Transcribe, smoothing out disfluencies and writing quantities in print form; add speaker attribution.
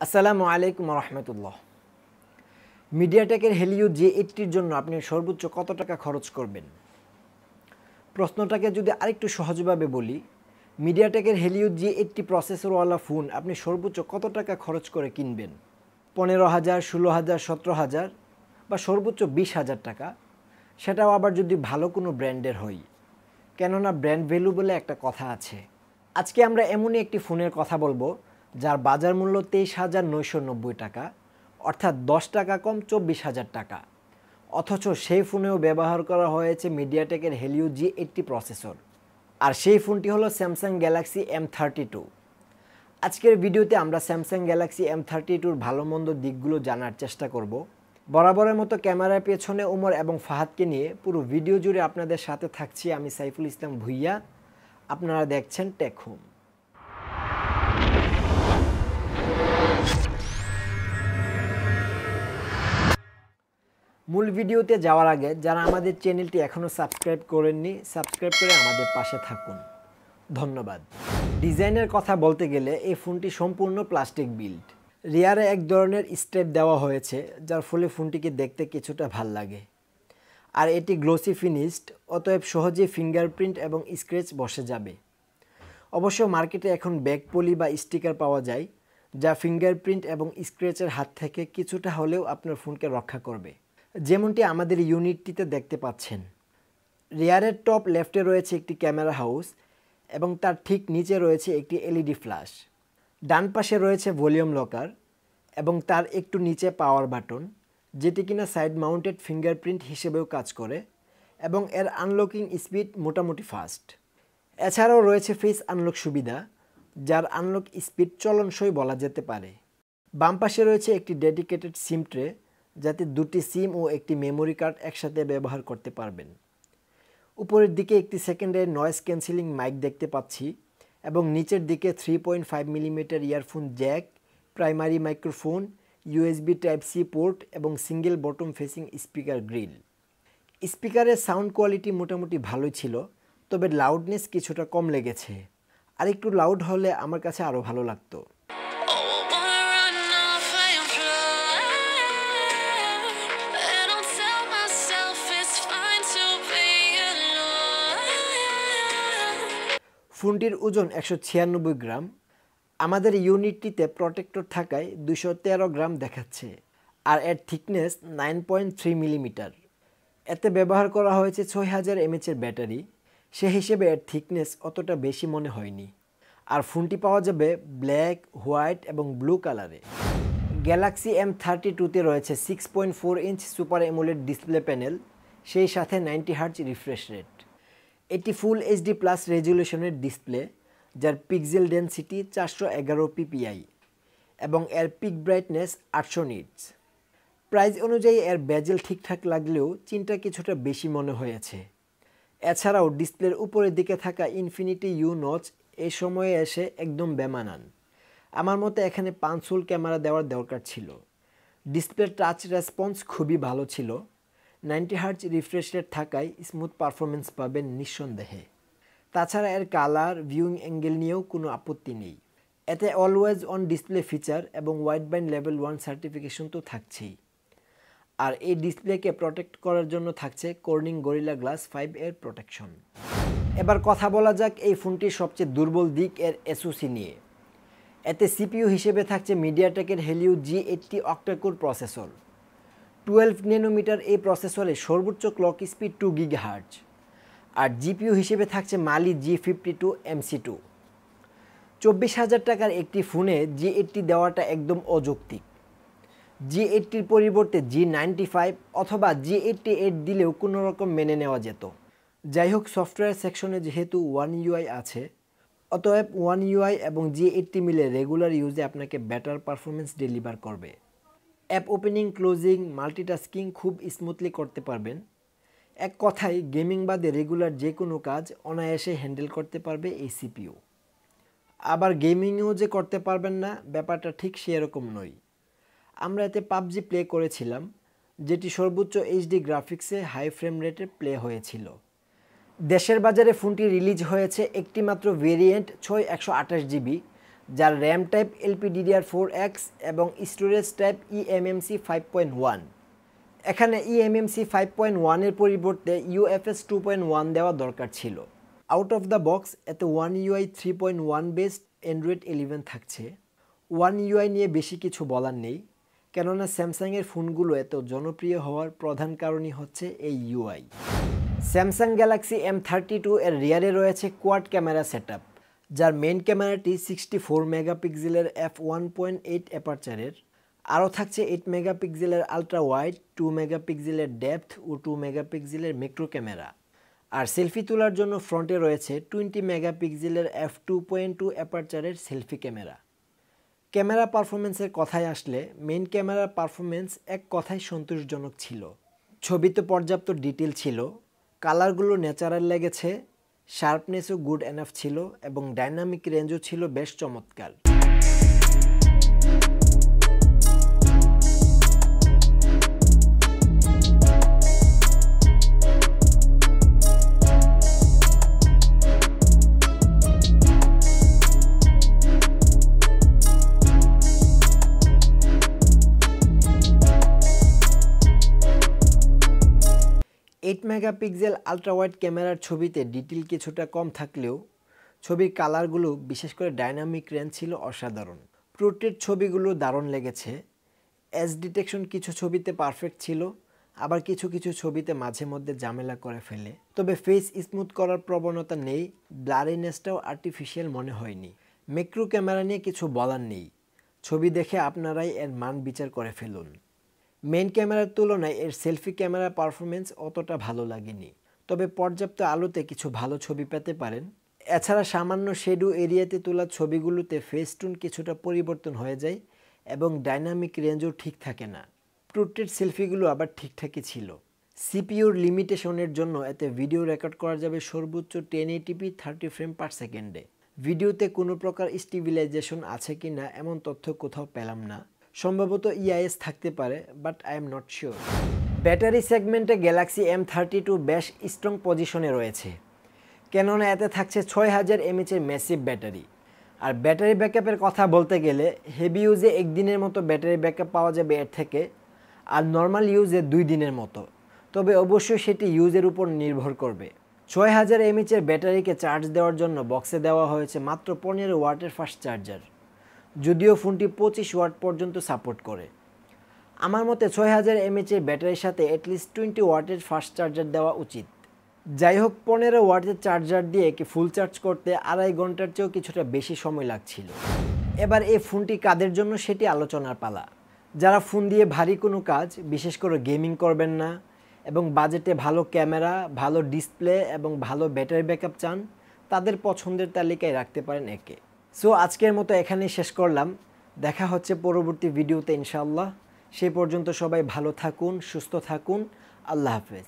Speaker 1: আসসালামু আলাইকুম রহমতুল্লাহ। মিডিয়াটেকের Helio G80 জন্য আপনি সর্বোচ্চ কত টাকা খরচ করবেন? প্রশ্নটাকে যদি আরেকটু সহজভাবে বলি, মিডিয়াটেকের হেলিও G80 প্রসেসরওয়ালা ফোন আপনি সর্বোচ্চ কত টাকা খরচ করে কিনবেন? 15,000, 16,000, 17,000 বা সর্বোচ্চ 20,000 টাকা, সেটাও আবার যদি ভালো কোনো ব্র্যান্ডের হয়। কেননা ব্র্যান্ড ভ্যালু বলে একটা কথা আছে। আজকে আমরা এমনই একটি ফোনের কথা বলবো যার বাজার মূল্য 23,990 টাকা, অর্থাৎ 10 টাকা কম 24,000 টাকা। অথচ সেই ফোনেও ব্যবহার করা হয়েছে মিডিয়াটেকের হেলিও G80 প্রসেসর। আর সেই ফোনটি হলো স্যামসাং গ্যালাক্সি M32। আজকের ভিডিওতে আমরা স্যামসাং গ্যালাক্সি M32-র ভালো মন্দ দিকগুলো জানার চেষ্টা করব। বরাবরের মতো ক্যামেরার পেছনে ওমর এবং ফাহাদকে নিয়ে পুরো ভিডিও জুড়ে আপনাদের সাথে থাকছি আমি সাইফুল ইসলাম ভুইয়া। আপনারা দেখছেন টেক হোম। মূল ভিডিওতে যাওয়ার আগে যারা আমাদের চ্যানেলটি এখনও সাবস্ক্রাইব করেননি, সাবস্ক্রাইব করে আমাদের পাশে থাকুন। ধন্যবাদ। ডিজাইনের কথা বলতে গেলে এই ফোনটি সম্পূর্ণ প্লাস্টিক বিল্ড। রিয়ারে এক ধরনের স্ট্রেপ দেওয়া হয়েছে যার ফলে ফোনটিকে দেখতে কিছুটা ভাল লাগে। আর এটি গ্লোসি ফিনিশড, অতএব সহজেই ফিঙ্গারপ্রিন্ট এবং স্ক্র্যাচ বসে যাবে। অবশ্য মার্কেটে এখন ব্যাক পলি বা স্টিকার পাওয়া যায় যা ফিঙ্গারপ্রিন্ট এবং স্ক্র্যাচের হাত থেকে কিছুটা হলেও আপনার ফোনকে রক্ষা করবে, যেমনটি আমাদের ইউনিটটিতে দেখতে পাচ্ছেন। রিয়ারের টপ লেফটে রয়েছে একটি ক্যামেরা হাউস এবং তার ঠিক নিচে রয়েছে একটি এলইডি ফ্ল্যাশ। ডান পাশে রয়েছে ভলিউম লকার এবং তার একটু নিচে পাওয়ার বাটন, যেটি কিনা সাইড মাউন্টেড ফিঙ্গারপ্রিন্ট হিসেবেও কাজ করে এবং এর আনলকিং স্পিড মোটামুটি ফাস্ট। এছাড়াও রয়েছে ফেস আনলক সুবিধা, যার আনলক স্পিড চলনসই বলা যেতে পারে। বাম পাশে রয়েছে একটি ডেডিকেটেড সিম ট্রে, যাতে দুটি সিম ও একটি মেমোরি কার্ড একসাথে ব্যবহার করতে পারবেন। উপরের দিকে একটি সেকেন্ডারি নয়েজ ক্যান্সেলিং মাইক দেখতে পাচ্ছি এবং নিচের দিকে 3.5 millimetre earphone jack, primary microphone, USB type C port এবং single bottom facing speaker grille. স্পিকারের সাউন্ড কোয়ালিটি মোটামুটি ভালোই ছিল, তবে লাউডনেস কিছুটা কম লেগেছে। আর একটু লাউড হলে আমার কাছে আরও ভালো লাগতো। ফোনটির ওজন 196 গ্রাম। আমাদের ইউনিটটিতে প্রোটেক্টর থাকায় 213 গ্রাম দেখাচ্ছে, আর এর থিকনেস 9.3 মিলিমিটার। এতে ব্যবহার করা হয়েছে 6000 mAh ব্যাটারি, সে হিসেবে এর থিকনেস অতটা বেশি মনে হয়নি। আর ফোনটি পাওয়া যাবে ব্ল্যাক, হোয়াইট এবং ব্লু কালারে। গ্যালাক্সি M32-তে রয়েছে 6.4 inch super AMOLED display panel, সেই সাথে 90 হার্জ রিফ্রেশ রেট। এটি ফুল এইচডি প্লাস রেজুলেশনের ডিসপ্লে, যার পিক্সেল ডেনসিটি 411 ppi এবং এর পিক ব্রাইটনেস 800 নিটস। প্রাইস অনুযায়ী এর বেজেল ঠিকঠাক লাগলেও চিনটা কিছুটা বেশি মনে হয়েছে। এছাড়াও ডিসপ্লের উপরের দিকে থাকা ইনফিনিটি ইউ নচ এই সময়ে এসে একদম বেমানান। আমার মতে এখানে 5 হোল ক্যামেরা দেওয়ার দরকার ছিল। ডিসপ্লের টাচ রেসপন্স খুবই ভালো ছিল। 90 হার্জ রিফ্রেশ রেট থাকায় স্মুথ পারফরমেন্স পাবেন নিঃসন্দেহে। তাছাড়া এর কালার, ভিউইং অ্যাঙ্গেল নিয়েও কোনো আপত্তি নেই। এতে অলওয়েজ অন ডিসপ্লে ফিচার এবং ওয়াইড ব্যান্ড লেভেল 1 সার্টিফিকেশন তো থাকছেই। আর এই ডিসপ্লেকে প্রোটেক্ট করার জন্য থাকছে কর্নিং গরিলা গ্লাস 5 এর প্রোটেকশন। এবার কথা বলা যাক এই ফোনটির সবচেয়ে দুর্বল দিক এর এসওসি নিয়ে। এতে সিপিইউ হিসেবে থাকছে মিডিয়াটেকের Helio G80 octacore processor. 12 nanometre এই প্রসেসরে সর্বোচ্চ ক্লক স্পিড 2 GHz। আর জিপিইউ হিসেবে থাকছে মালি G52 MC2। 24,000 টাকার একটি ফোনে G80 দেওয়াটা একদম অযৌক্তিক। G80-র পরিবর্তে G95 অথবা G88 দিলেও কোনো রকম মেনে নেওয়া যেত। যাই হোক, সফটওয়্যার সেকশনে যেহেতু One UI আছে, অতএব One UI এবং G80 মিলে রেগুলার ইউজে আপনাকে বেটার পারফরমেন্স ডেলিভার করবে। অ্যাপ ওপেনিং, ক্লোজিং, মাল্টিটাস্কিং খুব স্মুথলি করতে পারবেন। এক কথায় গেমিং বাদে রেগুলার যে কোনো কাজ অনায়াসে হ্যান্ডেল করতে পারবে এই সিপিইউ। আবার গেমিংও যে করতে পারবেন না, ব্যাপারটা ঠিক সেরকম নয়। আমরা এতে পাবজি প্লে করেছিলাম, যেটি সর্বোচ্চ এইচডি গ্রাফিক্সে হাই ফ্রেম রেটে প্লে হয়েছিল। দেশের বাজারে ফোনটি রিলিজ হয়েছে একটি মাত্র ভেরিয়েন্ট 6128 GB, যার র্যাম টাইপ LPDDR4X এবং স্টোরেজ টাইপ eMMC 5.1। এখানে eMMC 5.1 এর পরিবর্তে UFS 2.1 দেওয়া দরকার ছিল। আউট অফ দ্য বক্স এতে One UI 3.1 বেসড অ্যান্ড্রয়েড 11 থাকছে। One UI নিয়ে বেশি কিছু বলার নেই, কেননা স্যামসাংয়ের ফোনগুলো এত জনপ্রিয় হওয়ার প্রধান কারণই হচ্ছে এই UI। স্যামসাং গ্যালাক্সি M32 এর রিয়ারে রয়েছে কোয়াড ক্যামেরা সেটআপ, যার মেইন ক্যামেরাটি 64 মেগাপিক্সেলের f1.8 অ্যাপারচারের, আরও থাকছে 8 মেগাপিক্সেলের আলট্রা ওয়াইড, 2 মেগাপিক্সেলের ডেপথ ও 2 মেগাপিক্সেলের ম্যাক্রো ক্যামেরা। আর সেলফি তোলার জন্য ফ্রন্টে রয়েছে 20 মেগাপিক্সেলের f2.2 অ্যাপারচারের সেলফি ক্যামেরা। ক্যামেরা পারফরমেন্সের কথায় আসলে মেইন ক্যামেরার পারফরমেন্স এক কথায় সন্তোষজনক ছিল। ছবিতে পর্যাপ্ত ডিটেল ছিল, কালারগুলো ন্যাচারাল লেগেছে, শার্পনেসও গুড এনাফ ছিল এবং ডাইনামিক রেঞ্জও ছিল বেশ চমৎকার। 8 মেগাপিক্সেল আলট্রা ওয়াইড ক্যামেরার ছবিতে ডিটেল কিছুটা কম থাকলেও ছবির কালারগুলো বিশেষ করে ডাইনামিক রেঞ্জ ছিল অসাধারণ। পোর্ট্রেট ছবিগুলো দারুণ লেগেছে। এজ ডিটেকশন কিছু ছবিতে পারফেক্ট ছিল, আবার কিছু কিছু ছবিতে মাঝে মধ্যে ঝামেলা করে ফেলে। তবে ফেস স্মুথ করার প্রবণতা নেই, ব্লারিনেসটাও আর্টিফিশিয়াল মনে হয়নি। ম্যাক্রো ক্যামেরা নিয়ে কিছু বলার নেই, ছবি দেখে আপনারাই এর মান বিচার করে ফেলুন। মেইন ক্যামেরার তুলনায় এর সেলফি ক্যামেরার পারফরমেন্স অতটা ভালো লাগেনি, তবে পর্যাপ্ত আলোতে কিছু ভালো ছবি পেতে পারেন। এছাড়া সামান্য শেডো এরিয়াতে তোলা ছবিগুলোতে ফেসটুন কিছুটা পরিবর্তন হয়ে যায় এবং ডাইনামিক রেঞ্জও ঠিক থাকে না। পোর্ট্রেট সেলফিগুলো আবার ঠিকঠাকই ছিল। সিপিইউর লিমিটেশনের জন্য এতে ভিডিও রেকর্ড করা যাবে সর্বোচ্চ 1080p 30 ফ্রেম পার সেকেন্ডে। ভিডিওতে কোনো প্রকার স্টেবিলাইজেশন আছে কি না এমন তথ্য কোথাও পেলাম না। সম্ভবত EIS থাকতে পারে, but I am not sure. Battery সেগমেন্টে গ্যালাক্সি M32 বেশ স্ট্রং পজিশনে রয়েছে, কেননা এতে থাকছে 6000 mAh এর ম্যাসিভ ব্যাটারি। আর ব্যাটারি ব্যাকআপের কথা বলতে গেলে হেভি ইউজে একদিনের মতো ব্যাটারি ব্যাকআপ পাওয়া যাবে এর থেকে, আর নর্মাল ইউজে 2 দিনের মতো। তবে অবশ্যই সেটি ইউজের উপর নির্ভর করবে। 6000 mAh এর ব্যাটারিকে চার্জ দেওয়ার জন্য বক্সে দেওয়া হয়েছে মাত্র 15 ওয়াটের ফাস্ট চার্জার, যদিও ফোনটি 25 ওয়াট পর্যন্ত সাপোর্ট করে। আমার মতে 6000 mAh এর ব্যাটারির সাথে অ্যাটলিস্ট 20 ওয়াটের ফাস্ট চার্জার দেওয়া উচিত। যাই হোক, 15 ওয়াটের চার্জার দিয়ে কি ফুল চার্জ করতে 2.5 ঘন্টার চেয়েও কিছুটা বেশি সময় লাগছিল। এবার এই ফোনটি কাদের জন্য সেটি আলোচনার পালা। যারা ফোন দিয়ে ভারী কোনো কাজ, বিশেষ করে গেমিং করবেন না এবং বাজেটে ভালো ক্যামেরা, ভালো ডিসপ্লে এবং ভালো ব্যাটারি ব্যাকআপ চান, তাদের পছন্দের তালিকায় রাখতে পারেন একে। সো আজকের মতো এখানেই শেষ করলাম। দেখা হচ্ছে পরবর্তী ভিডিওতে ইনশাআল্লাহ। সেই পর্যন্ত সবাই ভালো থাকুন, সুস্থ থাকুন। আল্লাহ হাফেজ।